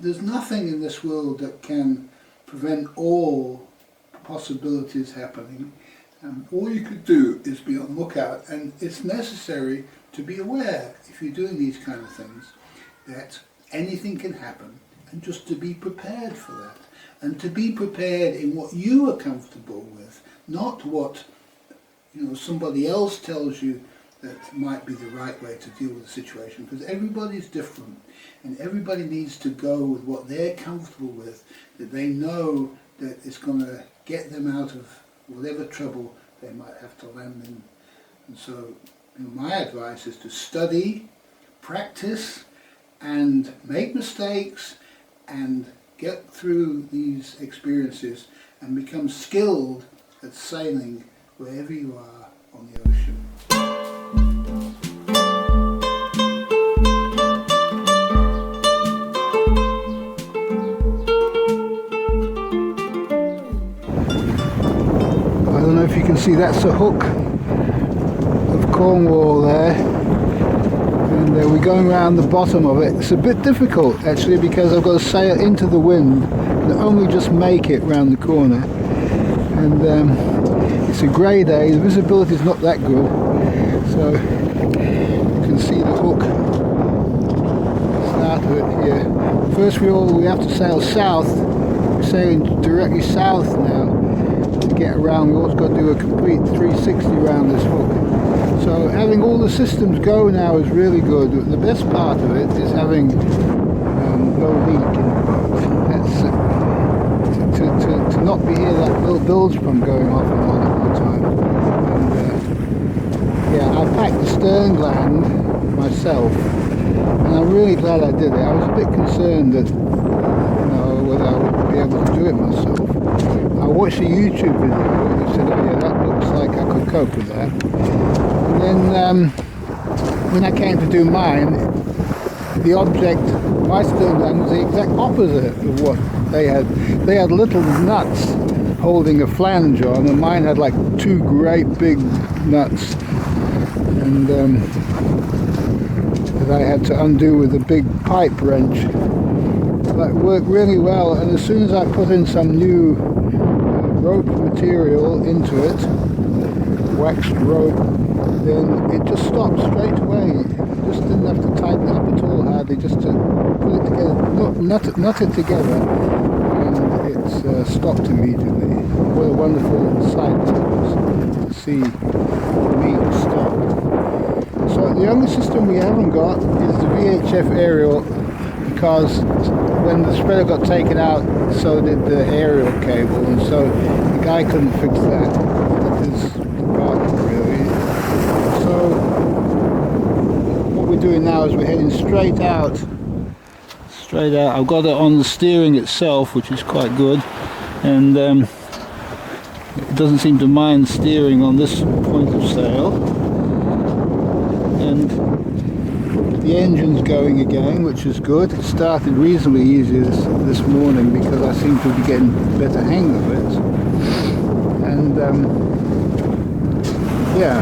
there's nothing in this world that can prevent all possibilities happening. All you could do is be on lookout, and it's necessary to be aware, if you're doing these kind of things, that anything can happen, and just to be prepared for that, and to be prepared in what you are comfortable with, not what somebody else tells you that might be the right way to deal with the situation, because everybody's different, and everybody needs to go with what they're comfortable with, that they know that it's going to get them out of whatever trouble they might have to land in. And so my advice is to study, practice, and make mistakes, and get through these experiences and become skilled at sailing wherever you are on the ocean. I don't know if you can see, that's the Hook of Cornwall there, and we're going around the bottom of it. It's a bit difficult actually, because I've got to sail into the wind and only just make it round the corner, and it's a grey day, the visibility is not that good, so you can see the Hook start of it here. First we have to sail south. We're sailing directly south now to get around. We also got to do a complete 360 around this Hook. So having all the systems go now is really good. The best part of it is having no leak in the boat. That's to not be here, that little bilge pump going off and on all the time. And yeah, I packed the stern gland myself, and I'm really glad I did it. I was a bit concerned that whether I would be able to do it myself. I watched a YouTube video and I said, oh yeah, that looks like I could cope with that. And then when I came to do mine, the object, my stern gland, was the exact opposite of what they had. They had little nuts holding a flange on, and mine had like two great big nuts, and that I had to undo with a big pipe wrench. That worked really well, and as soon as I put in some new rope material into it, waxed rope, then it just stopped straight away. You just didn't have to tighten it up at all hardly, just to put it together, nut it together, and it stopped immediately. What a wonderful sight it was to see the meat stop. So the only system we haven't got is the VHF aerial, because when the spreader got taken out, so did the aerial cable, and so the guy couldn't fix that. That is department really. So what we're doing now is we're heading straight out. I've got it on the steering itself, which is quite good, and it doesn't seem to mind steering on this point of sail. And the engine's going again, which is good. It started reasonably easy this morning because I seem to be getting a better hang of it. And yeah,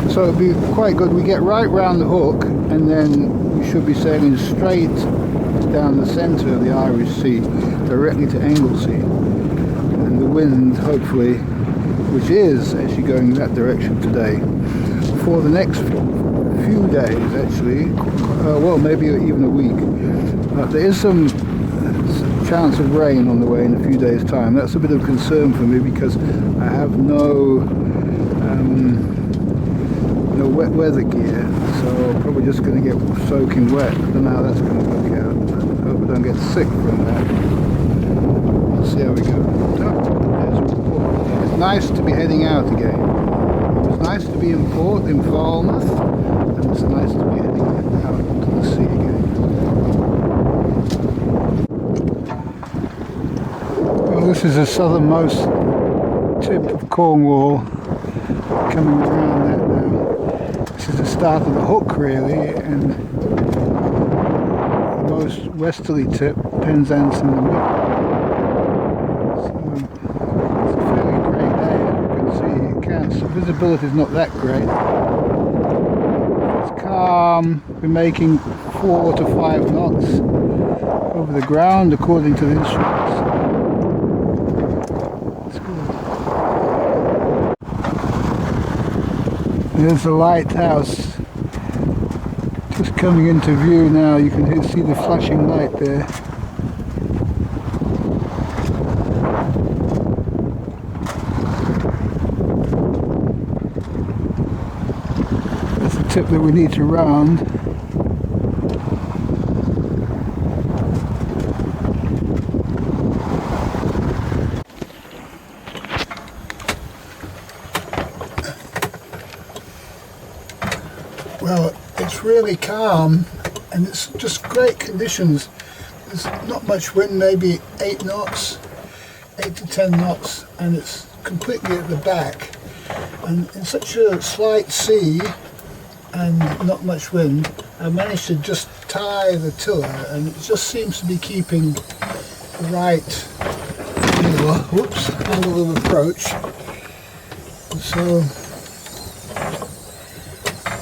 so it'll be quite good. We get right round the Hook, and then we should be sailing straight down the centre of the Irish Sea, directly to Anglesey. And the wind, hopefully, which is actually going in that direction today, for the next few days actually, well, maybe even a week. There is some chance of rain on the way in a few days' time. That's a bit of concern for me, because I have no wet weather gear, so I'm probably just going to get soaking wet. I don't know how that's going to work out. I hope I don't get sick from that. We'll see how we go. It's nice to be heading out again. It was nice to be in port in Falmouth, and it's nice to be heading out to the sea again. Well, this is the southernmost tip of Cornwall, coming around that now. This is the start of the Hook really, and the most westerly tip, Penzance in the middle. So it's a fairly grey day, as you can see. Visibility is not that great. It's calm, we're making 4 to 5 knots. over the ground according to the instruments. It's good. There's the lighthouse just coming into view now. You can see the flashing light there. That's the tip that we need to round. Well, it's really calm and it's just great conditions. There's not much wind, maybe 8 knots, 8 to 10 knots, and it's completely at the back. And in such a slight sea and not much wind, I managed to just tie the tiller, and it just seems to be keeping the right angle of approach. So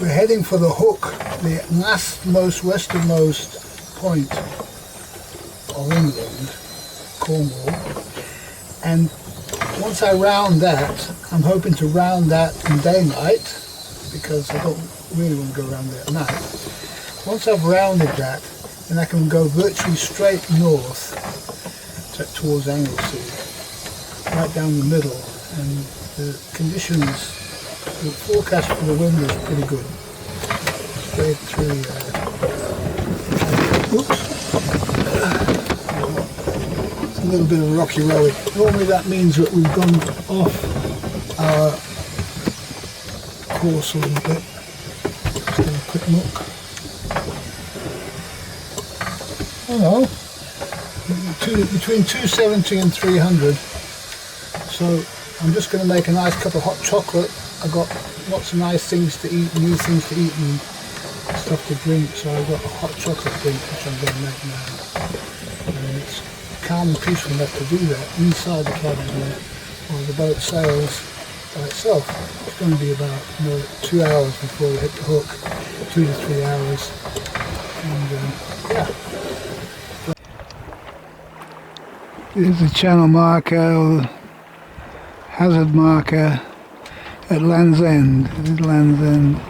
we're heading for the Hook, the westernmost point of England, Cornwall, and once I round that, I'm hoping to round that in daylight because I don't really want to go around there at night. Once I've rounded that, then I can go virtually straight north towards Anglesey, right down the middle, and the conditions, the forecast for the wind is pretty good. Straight through it's a little bit of a rocky road. Normally that means that we've gone off our course a little bit. Just have a quick look. Oh no, between 270 and 300. So I'm just going to make a nice cup of hot chocolate. I've got lots of nice things to eat, new things to eat and stuff to drink, so I've got a hot chocolate drink which I'm going to make now. And it's calm and peaceful enough to do that inside the cabin there while the boat sails by itself. It's going to be about 2 hours before we hit the Hook, 2 to 3 hours. And yeah. Here's the channel marker, or hazard marker at Land's End. This is Land's End.